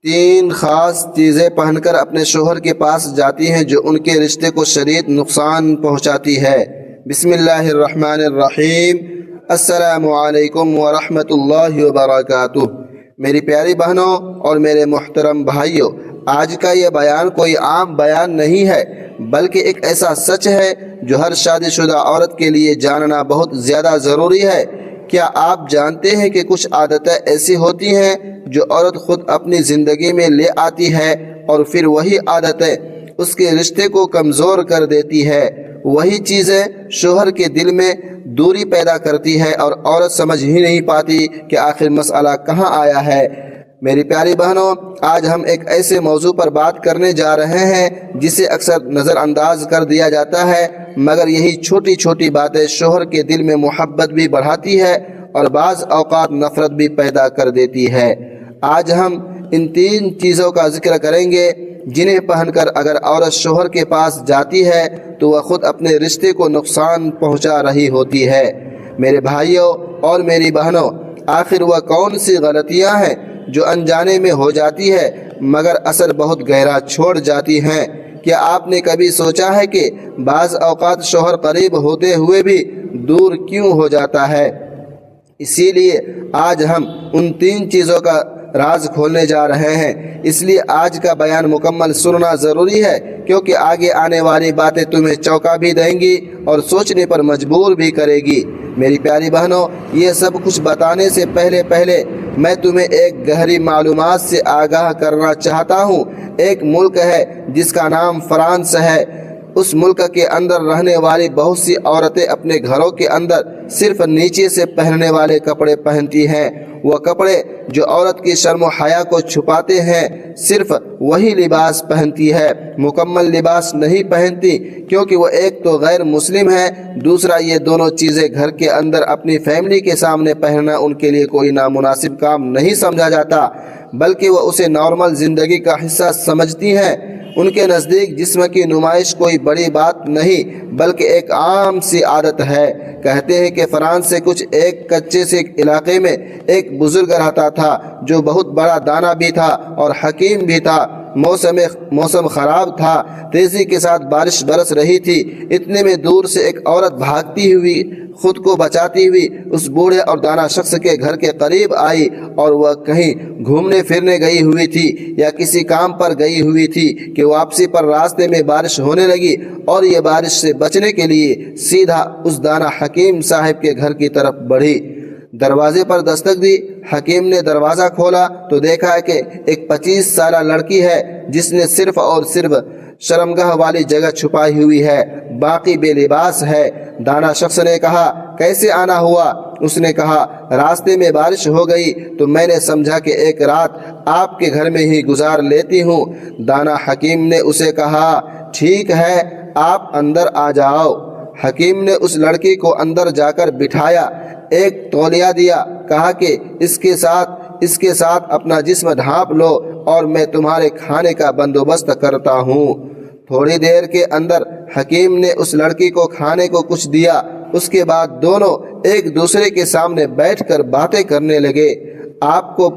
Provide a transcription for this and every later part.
تین خاص چیزیں پہن کر اپنے شوہر کے پاس جاتی ہیں جو ان کے رشتے کو شدید نقصان پہنچاتی ہے۔ بسم اللہ الرحمن الرحیم۔ السلام علیکم ورحمۃ اللہ وبرکاتہ۔ میری پیاری بہنوں اور میرے محترم بھائیوں، آج کا یہ بیان کوئی عام بیان نہیں ہے بلکہ ایک ایسا سچ ہے جو ہر شادی شدہ عورت کے لیے جاننا بہت زیادہ ضروری ہے۔ کیا آپ جانتے ہیں کہ کچھ عادتیں ایسی ہوتی ہیں جو عورت خود اپنی زندگی میں لے آتی ہے اور پھر وہی عادتیں اس کے رشتے کو کمزور کر دیتی ہے، وہی چیزیں شوہر کے دل میں دوری پیدا کرتی ہے اور عورت سمجھ ہی نہیں پاتی کہ آخر مسئلہ کہاں آیا ہے۔ میری پیاری بہنوں، آج ہم ایک ایسے موضوع پر بات کرنے جا رہے ہیں جسے اکثر نظر انداز کر دیا جاتا ہے، مگر یہی چھوٹی چھوٹی باتیں شوہر کے دل میں محبت بھی بڑھاتی ہے اور بعض اوقات نفرت بھی پیدا کر دیتی ہے۔ آج ہم ان تین چیزوں کا ذکر کریں گے جنہیں پہن کر اگر عورت شوہر کے پاس جاتی ہے تو وہ خود اپنے رشتے کو نقصان پہنچا رہی ہوتی ہے۔ میرے بھائیوں اور میری بہنوں، آخر وہ کون سی غلطیاں ہیں جو انجانے میں ہو جاتی ہے مگر اثر بہت گہرا چھوڑ جاتی ہیں؟ کیا آپ نے کبھی سوچا ہے کہ بعض اوقات شوہر قریب ہوتے ہوئے بھی دور کیوں ہو جاتا ہے؟ اسی لیے آج ہم ان تین چیزوں کا راز کھولنے جا رہے ہیں، اس لیے آج کا بیان مکمل سننا ضروری ہے کیونکہ آگے آنے والی باتیں تمہیں چونکا بھی دیں گی اور سوچنے پر مجبور بھی کرے گی۔ میری پیاری بہنوں، یہ سب کچھ بتانے سے پہلے میں تمہیں ایک گہری معلومات سے آگاہ کرنا چاہتا ہوں۔ ایک ملک ہے جس کا نام فرانس ہے۔ اس ملک کے اندر رہنے والی بہت سی عورتیں اپنے گھروں کے اندر صرف نیچے سے پہننے والے کپڑے پہنتی ہیں۔ وہ کپڑے جو عورت کی شرم و حیا کو چھپاتے ہیں، صرف وہی لباس پہنتی ہے، مکمل لباس نہیں پہنتی، کیونکہ وہ ایک تو غیر مسلم ہے، دوسرا یہ دونوں چیزیں گھر کے اندر اپنی فیملی کے سامنے پہننا ان کے لیے کوئی نامناسب کام نہیں سمجھا جاتا بلکہ وہ اسے نارمل زندگی کا حصہ سمجھتی ہیں۔ ان کے نزدیک جسم کی نمائش کوئی بڑی بات نہیں بلکہ ایک عام سی عادت ہے۔ کہتے ہیں کہ فرانس سے کچھ ایک کچے سے علاقے میں ایک بزرگ رہتا تھا جو بہت بڑا دانا بھی تھا اور حکیم بھی تھا۔ موسم خراب تھا، تیزی کے ساتھ بارش برس رہی تھی۔ اتنے میں دور سے ایک عورت بھاگتی ہوئی خود کو بچاتی ہوئی اس بوڑھے اور دانا شخص کے گھر کے قریب آئی، اور وہ کہیں گھومنے پھرنے گئی ہوئی تھی یا کسی کام پر گئی ہوئی تھی کہ واپسی پر راستے میں بارش ہونے لگی اور یہ بارش سے بچنے کے لیے سیدھا اس دانا حکیم صاحب کے گھر کی طرف بڑھی۔ دروازے پر دستک دی، حکیم نے دروازہ کھولا تو دیکھا کہ ایک 25 سالہ لڑکی ہے جس نے صرف اور صرف شرمگاہ والی جگہ چھپائی ہوئی ہے، باقی بے لباس ہے۔ دانا شخص نے کہا، کیسے آنا ہوا؟ اس نے کہا، راستے میں بارش ہو گئی تو میں نے سمجھا کہ ایک رات آپ کے گھر میں ہی گزار لیتی ہوں۔ دانا حکیم نے اسے کہا، ٹھیک ہے، آپ اندر آ جاؤ۔ حکیم نے اس لڑکی کو اندر جا کر بٹھایا، ایک تولیہ دیا، کہا کہ اس کے ساتھ اپنا جسم ڈھانپ لو اور میں تمہارے کھانے کا بندوبست کرتا ہوں۔ تھوڑی دیر کے اندر حکیم نے اس لڑکی کو کھانے کو کچھ دیا، اس کے بعد دونوں ایک دوسرے کے سامنے بیٹھ کر باتیں کرنے لگے۔ آپ کو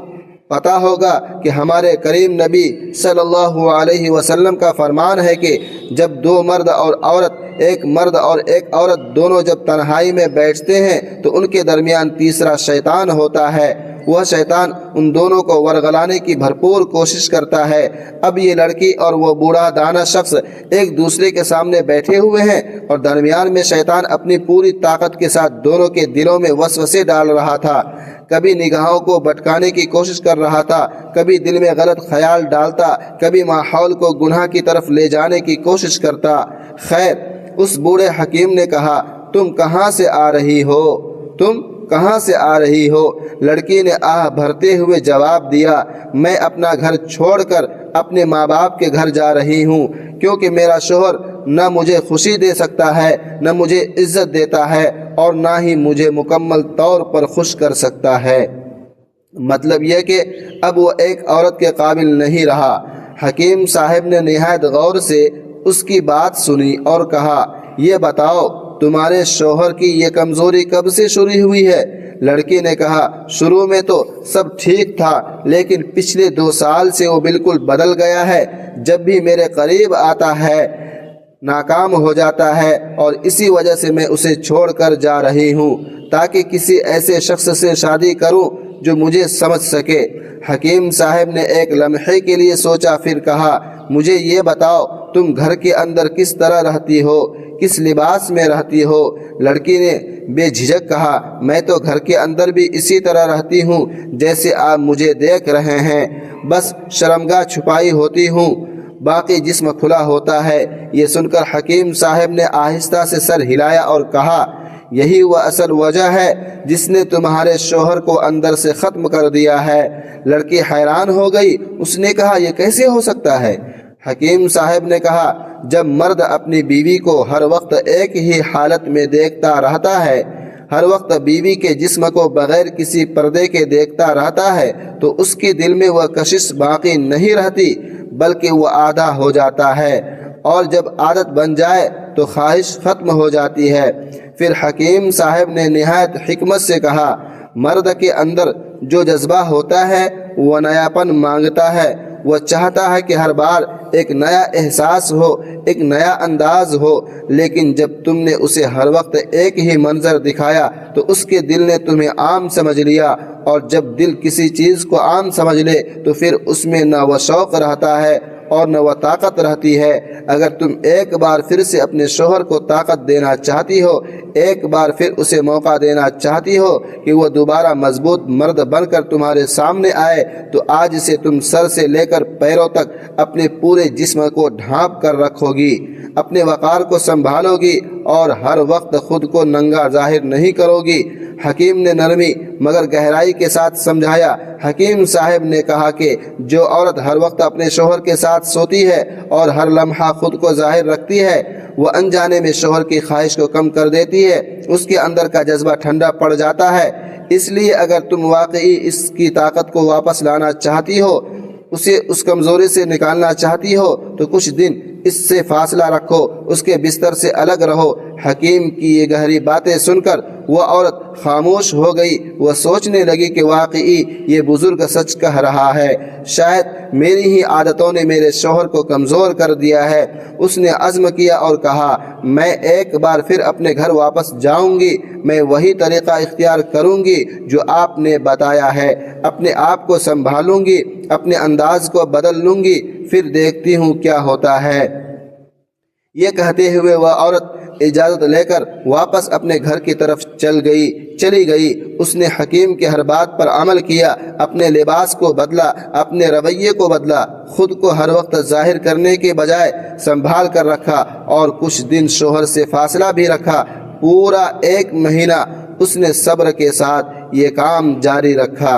پتا ہوگا کہ ہمارے کریم نبی صلی اللہ علیہ وسلم کا فرمان ہے کہ جب دو مرد اور عورت، ایک مرد اور ایک عورت دونوں جب تنہائی میں بیٹھتے ہیں تو ان کے درمیان تیسرا شیطان ہوتا ہے۔ وہ شیطان ان دونوں کو ورغلانے کی بھرپور کوشش کرتا ہے۔ اب یہ لڑکی اور وہ بوڑھا دانا شخص ایک دوسرے کے سامنے بیٹھے ہوئے ہیں اور درمیان میں شیطان اپنی پوری طاقت کے ساتھ دونوں کے دلوں میں وسوسے ڈال رہا تھا۔ کبھی نگاہوں کو بھٹکانے کی کوشش کر رہا تھا، کبھی دل میں غلط خیال ڈالتا، کبھی ماحول کو گناہ کی طرف لے جانے کی کوشش کرتا۔ خیر، اس بوڑھے حکیم نے کہا، تم کہاں سے آ رہی ہو؟ تم کہاں سے آ رہی ہو؟ لڑکی نے آہ بھرتے ہوئے جواب دیا، میں اپنا گھر چھوڑ کر اپنے ماں باپ کے گھر جا رہی ہوں، کیونکہ میرا شوہر نہ مجھے خوشی دے سکتا ہے، نہ مجھے عزت دیتا ہے اور نہ ہی مجھے مکمل طور پر خوش کر سکتا ہے۔ مطلب یہ کہ اب وہ ایک عورت کے قابل نہیں رہا۔ حکیم صاحب نے نہایت غور سے اس کی بات سنی اور کہا، یہ بتاؤ تمہارے شوہر کی یہ کمزوری کب سے شروع ہوئی ہے؟ لڑکی نے کہا شروع میں تو سب ٹھیک تھا، لیکن پچھلے 2 سال سے وہ بالکل بدل گیا ہے۔ جب بھی میرے قریب آتا ہے ناکام ہو جاتا ہے، اور اسی وجہ سے میں اسے چھوڑ کر جا رہی ہوں تاکہ کسی ایسے شخص سے شادی کروں جو مجھے سمجھ سکے۔ حکیم صاحب نے ایک لمحے کے لیے سوچا، پھر کہا مجھے یہ بتاؤ تم گھر کے اندر کس طرح رہتی ہو، کس لباس میں رہتی ہو؟ لڑکی نے بے جھجک کہا میں تو گھر کے اندر بھی اسی طرح رہتی ہوں جیسے آپ مجھے دیکھ رہے ہیں، بس شرمگاہ چھپائی ہوتی ہوں، باقی جسم کھلا ہوتا ہے۔ یہ سن کر حکیم صاحب نے آہستہ سے سر ہلایا اور کہا یہی وہ اصل وجہ ہے جس نے تمہارے شوہر کو اندر سے ختم کر دیا ہے۔ لڑکی حیران ہو گئی، اس نے کہا یہ کیسے ہو سکتا ہے؟ حکیم صاحب نے کہا جب مرد اپنی بیوی کو ہر وقت ایک ہی حالت میں دیکھتا رہتا ہے، ہر وقت بیوی کے جسم کو بغیر کسی پردے کے دیکھتا رہتا ہے، تو اس کے دل میں وہ کشش باقی نہیں رہتی بلکہ وہ آدھا ہو جاتا ہے، اور جب عادت بن جائے تو خواہش ختم ہو جاتی ہے۔ پھر حکیم صاحب نے نہایت حکمت سے کہا مرد کے اندر جو جذبہ ہوتا ہے وہ نیاپن مانگتا ہے، وہ چاہتا ہے کہ ہر بار ایک نیا احساس ہو، ایک نیا انداز ہو، لیکن جب تم نے اسے ہر وقت ایک ہی منظر دکھایا تو اس کے دل نے تمہیں عام سمجھ لیا، اور جب دل کسی چیز کو عام سمجھ لے تو پھر اس میں نہ وہ شوق رہتا ہے اور نہ وہ طاقت رہتی ہے۔ اگر تم ایک بار پھر سے اپنے شوہر کو طاقت دینا چاہتی ہو، ایک بار پھر اسے موقع دینا چاہتی ہو کہ وہ دوبارہ مضبوط مرد بن کر تمہارے سامنے آئے، تو آج سے تم سر سے لے کر پیروں تک اپنے پورے جسم کو ڈھانپ کر رکھو گی، اپنے وقار کو سنبھالو گی اور ہر وقت خود کو ننگا ظاہر نہیں کرو گی۔ حکیم نے نرمی مگر گہرائی کے ساتھ سمجھایا۔ حکیم صاحب نے کہا کہ جو عورت ہر وقت اپنے شوہر کے ساتھ سوتی ہے اور ہر لمحہ خود کو ظاہر رکھتی ہے، وہ انجانے میں شوہر کی خواہش کو کم کر دیتی ہے، اس کے اندر کا جذبہ ٹھنڈا پڑ جاتا ہے۔ اس لیے اگر تم واقعی اس کی طاقت کو واپس لانا چاہتی ہو، اسے اس کمزوری سے نکالنا چاہتی ہو، تو کچھ دن اس سے فاصلہ رکھو، اس کے بستر سے الگ رہو۔ حکیم کی یہ گہری باتیں سن کر وہ عورت خاموش ہو گئی۔ وہ سوچنے لگی کہ واقعی یہ بزرگ سچ کہہ رہا ہے، شاید میری ہی عادتوں نے میرے شوہر کو کمزور کر دیا ہے۔ اس نے عزم کیا اور کہا میں ایک بار پھر اپنے گھر واپس جاؤں گی، میں وہی طریقہ اختیار کروں گی جو آپ نے بتایا ہے، اپنے آپ کو سنبھالوں گی، اپنے انداز کو بدل لوں گی، پھر دیکھتی ہوں کیا ہوتا ہے۔ یہ کہتے ہوئے وہ عورت اجازت لے کر واپس اپنے گھر کی طرف چلی گئی۔ اس نے حکیم کے ہر بات پر عمل کیا، اپنے لباس کو بدلا، اپنے رویے کو بدلا، خود کو ہر وقت ظاہر کرنے کے بجائے سنبھال کر رکھا، اور کچھ دن شوہر سے فاصلہ بھی رکھا۔ پورا 1 مہینہ اس نے صبر کے ساتھ یہ کام جاری رکھا۔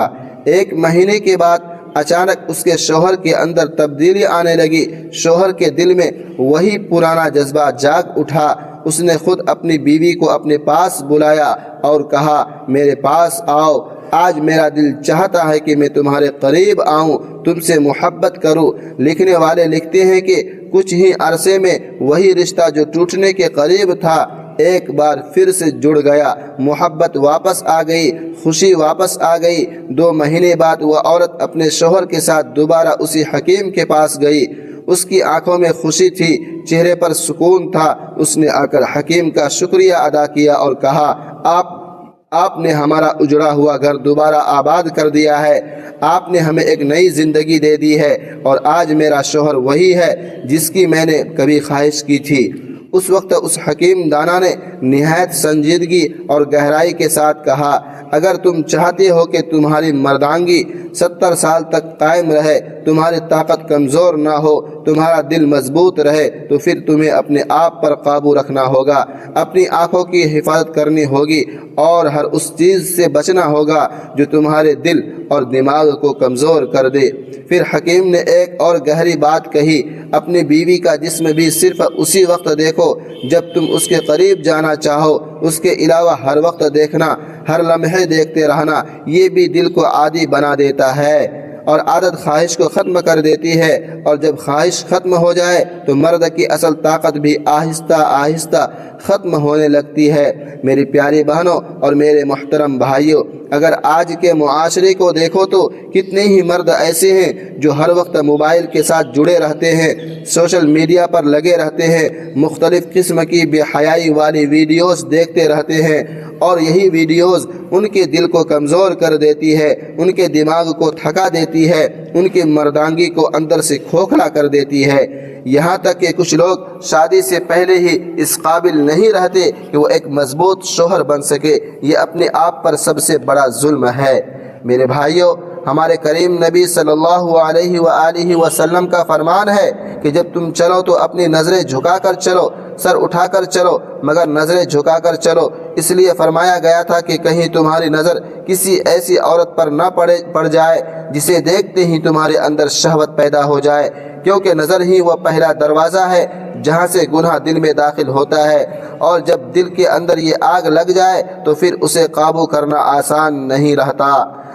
1 مہینے کے بعد اچانک اس کے شوہر کے اندر تبدیلی آنے لگی۔ شوہر کے دل میں وہی پرانا جذبہ جاگ اٹھا۔ اس نے خود اپنی بیوی کو اپنے پاس بلایا اور کہا میرے پاس آؤ، آج میرا دل چاہتا ہے کہ میں تمہارے قریب آؤں، تم سے محبت کروں۔ لکھنے والے لکھتے ہیں کہ کچھ ہی عرصے میں وہی رشتہ جو ٹوٹنے کے قریب تھا ایک بار پھر سے جڑ گیا، محبت واپس آ گئی، خوشی واپس آ گئی۔ 2 مہینے بعد وہ عورت اپنے شوہر کے ساتھ دوبارہ اسی حکیم کے پاس گئی۔ اس کی آنکھوں میں خوشی تھی، چہرے پر سکون تھا۔ اس نے آ کر حکیم کا شکریہ ادا کیا اور کہا آپ نے ہمارا اجڑا ہوا گھر دوبارہ آباد کر دیا ہے، آپ نے ہمیں ایک نئی زندگی دے دی ہے، اور آج میرا شوہر وہی ہے جس کی میں نے کبھی خواہش کی تھی۔ اس وقت اس حکیم دانا نے نہایت سنجیدگی اور گہرائی کے ساتھ کہا اگر تم چاہتے ہو کہ تمہاری مردانگی 70 سال تک قائم رہے، تمہاری طاقت کمزور نہ ہو، تمہارا دل مضبوط رہے، تو پھر تمہیں اپنے آپ پر قابو رکھنا ہوگا، اپنی آنکھوں کی حفاظت کرنی ہوگی، اور ہر اس چیز سے بچنا ہوگا جو تمہارے دل اور دماغ کو کمزور کر دے۔ پھر حکیم نے ایک اور گہری بات کہی، اپنی بیوی کا جسم بھی صرف اسی وقت دیکھو جب تم اس کے قریب جانا چاہو، اس کے علاوہ ہر وقت دیکھنا، ہر لمحے دیکھتے رہنا، یہ بھی دل کو عادی بنا دیتا ہے، اور عادت خواہش کو ختم کر دیتی ہے، اور جب خواہش ختم ہو جائے تو مرد کی اصل طاقت بھی آہستہ آہستہ ختم ہونے لگتی ہے۔ میری پیاری بہنوں اور میرے محترم بھائیوں، اگر آج کے معاشرے کو دیکھو تو کتنے ہی مرد ایسے ہیں جو ہر وقت موبائل کے ساتھ جڑے رہتے ہیں، سوشل میڈیا پر لگے رہتے ہیں، مختلف قسم کی بے حیائی والی ویڈیوز دیکھتے رہتے ہیں، اور یہی ویڈیوز ان کے دل کو کمزور کر دیتی ہے، ان کے دماغ کو تھکا دیتی ہے، ان کی مردانگی کو اندر سے کھوکھلا کر دیتی ہے۔ یہاں تک کہ کچھ لوگ شادی سے پہلے ہی اس قابل نہیں رہتے کہ وہ ایک مضبوط شوہر بن سکے۔ یہ اپنے آپ پر سب سے بڑا ظلم ہے۔ میرے بھائیوں، ہمارے کریم نبی صلی اللہ علیہ وآلہ وسلم کا فرمان ہے کہ جب تم چلو تو اپنی نظریں جھکا کر چلو، سر اٹھا کر چلو، مگر نظریں جھکا کر چلو۔ اس لیے فرمایا گیا تھا کہ کہیں تمہاری نظر کسی ایسی عورت پر نہ پڑ جائے جسے دیکھتے ہی تمہارے اندر شہوت پیدا ہو جائے، کیونکہ نظر ہی وہ پہلا دروازہ ہے جہاں سے گناہ دل میں داخل ہوتا ہے، اور جب دل کے اندر یہ آگ لگ جائے تو پھر اسے قابو کرنا آسان نہیں رہتا۔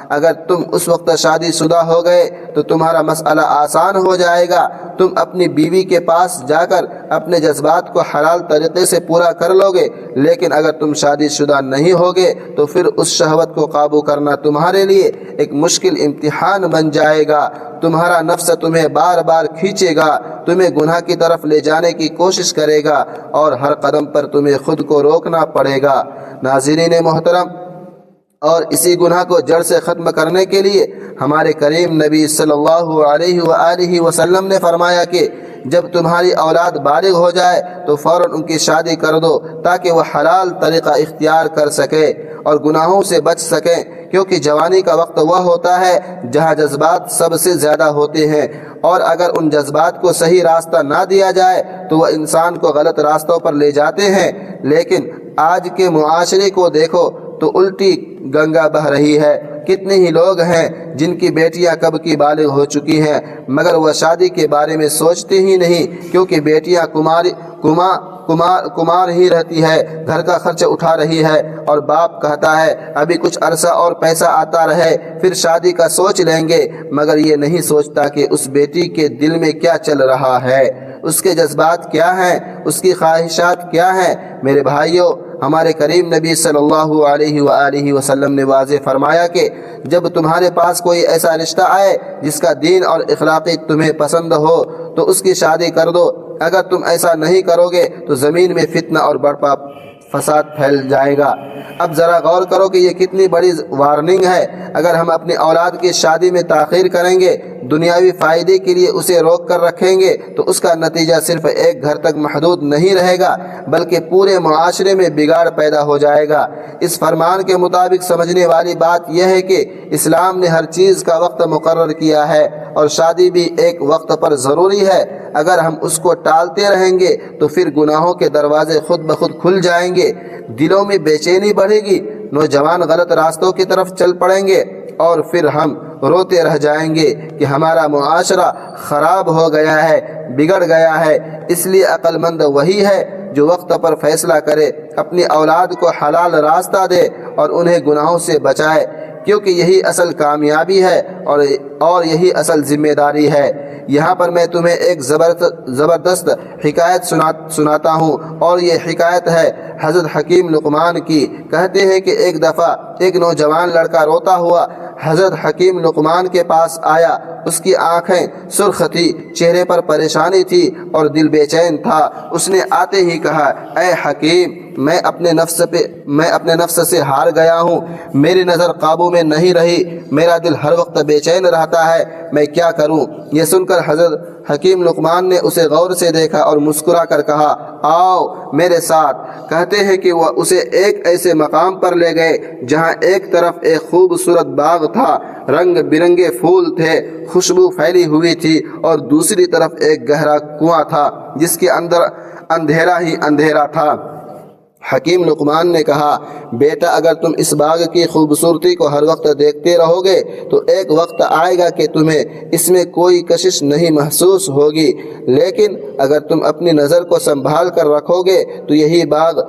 اگر تم اس وقت شادی شدہ ہو گئے تو تمہارا مسئلہ آسان ہو جائے گا، تم اپنی بیوی کے پاس جا کر اپنے جذبات کو حلال طریقے سے پورا کر لو گے، لیکن اگر تم شادی شدہ نہیں ہوگے تو پھر اس شہوت کو قابو کرنا تمہارے لیے ایک مشکل امتحان بن جائے گا۔ تمہارا نفس تمہیں بار بار کھینچے گا، تمہیں گناہ کی طرف لے جانے کی کوشش کرے گا، اور ہر قدم پر تمہیں خود کو روکنا پڑے گا۔ ناظرین محترم، اور اسی گناہ کو جڑ سے ختم کرنے کے لیے ہمارے کریم نبی صلی اللہ علیہ وآلہ وسلم نے فرمایا کہ جب تمہاری اولاد بالغ ہو جائے تو فوراً ان کی شادی کر دو تاکہ وہ حلال طریقہ اختیار کر سکے اور گناہوں سے بچ سکیں، کیونکہ جوانی کا وقت وہ ہوتا ہے جہاں جذبات سب سے زیادہ ہوتے ہیں، اور اگر ان جذبات کو صحیح راستہ نہ دیا جائے تو وہ انسان کو غلط راستوں پر لے جاتے ہیں۔ لیکن آج کے معاشرے کو دیکھو تو الٹی گنگا بہہ رہی ہے۔ کتنے ہی لوگ ہیں جن کی بیٹیاں کب کی بالغ ہو چکی ہیں مگر وہ شادی کے بارے میں سوچتے ہی نہیں، کیونکہ بیٹیاں کمار ہی رہتی ہے، گھر کا خرچ اٹھا رہی ہے، اور باپ کہتا ہے ابھی کچھ عرصہ اور پیسہ آتا رہے پھر شادی کا سوچ لیں گے، مگر یہ نہیں سوچتا کہ اس بیٹی کے دل میں کیا چل رہا ہے، اس کے جذبات کیا ہیں، اس کی خواہشات کیا ہیں۔ میرے بھائیوں، ہمارے کریم نبی صلی اللہ علیہ وآلہ وسلم نے واضح فرمایا کہ جب تمہارے پاس کوئی ایسا رشتہ آئے جس کا دین اور اخلاقی تمہیں پسند ہو تو اس کی شادی کر دو، اگر تم ایسا نہیں کرو گے تو زمین میں فتنہ اور برپا فساد پھیل جائے گا۔ اب ذرا غور کرو کہ یہ کتنی بڑی وارننگ ہے۔ اگر ہم اپنی اولاد کی شادی میں تاخیر کریں گے، دنیاوی فائدے کے لیے اسے روک کر رکھیں گے، تو اس کا نتیجہ صرف ایک گھر تک محدود نہیں رہے گا بلکہ پورے معاشرے میں بگاڑ پیدا ہو جائے گا۔ اس فرمان کے مطابق سمجھنے والی بات یہ ہے کہ اسلام نے ہر چیز کا وقت مقرر کیا ہے اور شادی بھی ایک وقت پر ضروری ہے۔ اگر ہم اس کو ٹالتے رہیں گے تو پھر گناہوں کے دروازے خود بخود کھل جائیں گے، دلوں میں بے چینی بڑھے گی، نوجوان غلط راستوں کی طرف چل پڑیں گے، اور پھر ہم روتے رہ جائیں گے کہ ہمارا معاشرہ خراب ہو گیا ہے، بگڑ گیا ہے۔ اس لیے عقل مند وہی ہے جو وقت پر فیصلہ کرے، اپنی اولاد کو حلال راستہ دے اور انہیں گناہوں سے بچائے، کیونکہ یہی اصل کامیابی ہے اور یہی اصل ذمہ داری ہے۔ یہاں پر میں تمہیں ایک زبردست حکایت سناتا ہوں، اور یہ حکایت ہے حضرت حکیم لقمان کی۔ کہتے ہیں کہ ایک دفعہ ایک نوجوان لڑکا روتا ہوا حضرت حکیم لقمان کے پاس آیا۔ اس کی آنکھیں سرخ تھی، چہرے پر پریشانی تھی اور دل بے چین تھا۔ اس نے آتے ہی کہا، اے حکیم، میں اپنے نفس سے ہار گیا ہوں، میری نظر قابو میں نہیں رہی، میرا دل ہر وقت بے چین رہتا ہے، میں کیا کروں؟ یہ سن کر حضرت حکیم لقمان نے اسے غور سے دیکھا اور مسکرا کر کہا، آؤ میرے ساتھ۔ کہتے ہیں کہ وہ اسے ایک ایسے مقام پر لے گئے جہاں ایک طرف ایک خوبصورت باغ تھا، رنگ برنگے پھول تھے، خوشبو پھیلی ہوئی تھی، اور دوسری طرف ایک گہرا کنواں تھا جس کے اندر اندھیرا ہی اندھیرا تھا۔ حکیم لقمان نے کہا، بیٹا، اگر تم اس باغ کی خوبصورتی کو ہر وقت دیکھتے رہو گے تو ایک وقت آئے گا کہ تمہیں اس میں کوئی کشش نہیں محسوس ہوگی، لیکن اگر تم اپنی نظر کو سنبھال کر رکھو گے تو یہی باغ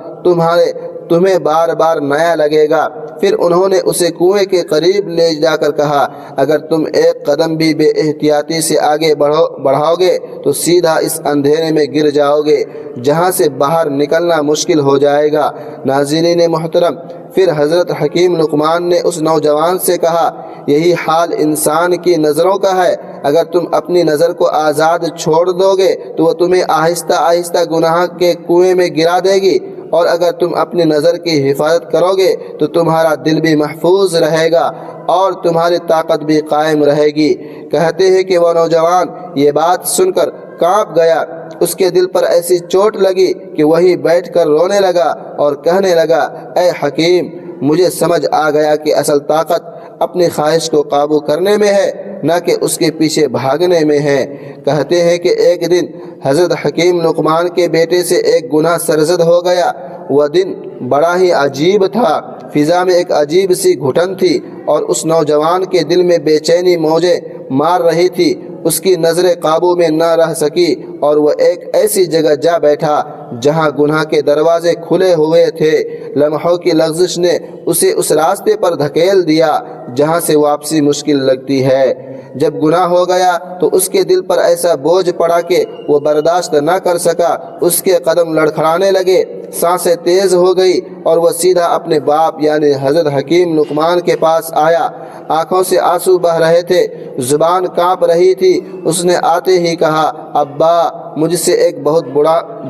تمہیں بار بار نیا لگے گا۔ پھر انہوں نے اسے کنویں کے قریب لے جا کر کہا، اگر تم ایک قدم بھی بے احتیاطی سے آگے بڑھاؤ گے تو سیدھا اس اندھیرے میں گر جاؤ گے جہاں سے باہر نکلنا مشکل ہو جائے گا۔ ناظرین محترم، پھر حضرت حکیم لقمان نے اس نوجوان سے کہا، یہی حال انسان کی نظروں کا ہے۔ اگر تم اپنی نظر کو آزاد چھوڑ دو گے تو وہ تمہیں آہستہ آہستہ گناہ کے کنویں میں گرا دے گی، اور اگر تم اپنی نظر کی حفاظت کرو گے تو تمہارا دل بھی محفوظ رہے گا اور تمہاری طاقت بھی قائم رہے گی۔ کہتے ہیں کہ وہ نوجوان یہ بات سن کر کانپ گیا، اس کے دل پر ایسی چوٹ لگی کہ وہی بیٹھ کر رونے لگا اور کہنے لگا، اے حکیم، مجھے سمجھ آ گیا کہ اصل طاقت اپنی خواہش کو قابو کرنے میں ہے، نہ کہ اس کے پیچھے بھاگنے میں ہے۔ کہتے ہیں کہ ایک دن حضرت حکیم لقمان کے بیٹے سے ایک گناہ سرزد ہو گیا۔ وہ دن بڑا ہی عجیب تھا، فضا میں ایک عجیب سی گھٹن تھی اور اس نوجوان کے دل میں بے چینی موجیں مار رہی تھی۔ اس کی نظریں قابو میں نہ رہ سکی اور وہ ایک ایسی جگہ جا بیٹھا جہاں گناہ کے دروازے کھلے ہوئے تھے۔ لمحوں کی لغزش نے اسے اس راستے پر دھکیل دیا جہاں سے واپسی مشکل لگتی ہے۔ جب گناہ ہو گیا تو اس کے دل پر ایسا بوجھ پڑا کہ وہ برداشت نہ کر سکا، اس کے قدم لڑکھڑانے لگے، سانسیں تیز ہو گئی اور وہ سیدھا اپنے باپ یعنی حضرت حکیم لقمان کے پاس آیا۔ آنکھوں سے آنسو بہہ رہے تھے، زبان کانپ رہی تھی۔ اس نے آتے ہی کہا، ابا، مجھ سے ایک بہت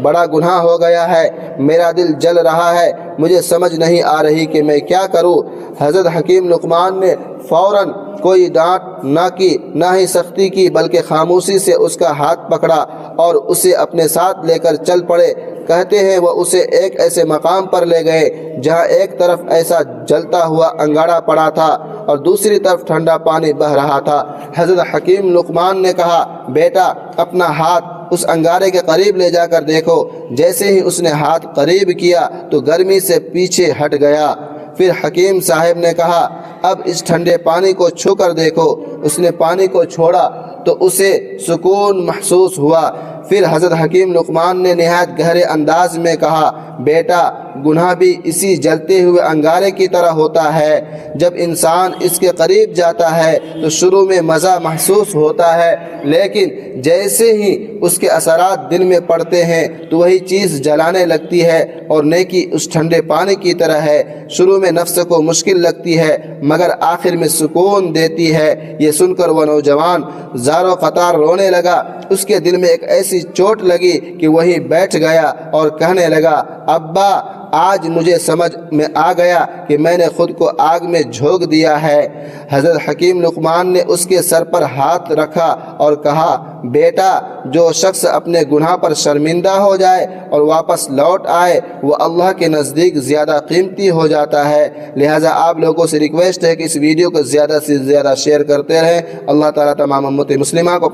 بڑا گناہ ہو گیا ہے، میرا دل جل رہا ہے، مجھے سمجھ نہیں آ رہی کہ میں کیا کروں۔ حضرت حکیم لقمان نے فوراً کوئی ڈانٹ نہ کی نہ ہی سختی کی، بلکہ خاموشی سے اس کا ہاتھ پکڑا اور اسے اپنے ساتھ لے کر چل پڑے۔ کہتے ہیں وہ اسے ایک ایسے مقام پر لے گئے جہاں ایک طرف ایسا جلتا ہوا انگارہ پڑا تھا اور دوسری طرف ٹھنڈا پانی بہہ رہا تھا۔ حضرت حکیم لقمان نے کہا، بیٹا، اپنا ہاتھ اس انگارے کے قریب لے جا کر دیکھو۔ جیسے ہی اس نے ہاتھ قریب کیا تو گرمی سے پیچھے ہٹ گیا۔ پھر حکیم صاحب نے کہا، اب اس ٹھنڈے پانی کو چھو کر دیکھو۔ اس نے پانی کو چھوڑا تو اسے سکون محسوس ہوا۔ پھر حضرت حکیم لقمان نے نہایت گہرے انداز میں کہا، بیٹا، گناہ بھی اسی جلتے ہوئے انگارے کی طرح ہوتا ہے۔ جب انسان اس کے قریب جاتا ہے تو شروع میں مزہ محسوس ہوتا ہے، لیکن جیسے ہی اس کے اثرات دل میں پڑتے ہیں تو وہی چیز جلانے لگتی ہے، اور نیکی اس ٹھنڈے پانی کی طرح ہے۔ شروع میں نفس کو مشکل لگتی ہے مگر آخر میں سکون دیتی ہے۔ یہ سن کر وہ نوجوان زاروں قطار رونے لگا۔ اس کے دل میں ایک ایسی چوٹ لگی کہ وہی بیٹھ گیا اور کہنے لگا، ابا، آج مجھے سمجھ میں آ گیا کہ میں نے خود کو آگ میں جھونک دیا ہے۔ حضرت حکیم لقمان نے اس کے سر پر ہاتھ رکھا اور کہا، بیٹا، جو شخص اپنے گناہ پر شرمندہ ہو جائے اور واپس لوٹ آئے وہ اللہ کے نزدیک زیادہ قیمتی ہو جاتا ہے۔ لہٰذا آپ لوگوں سے ریکویسٹ ہے کہ اس ویڈیو کو زیادہ سے زیادہ شیئر کرتے رہیں۔ اللہ تعالیٰ تمام امت مسلمہ کو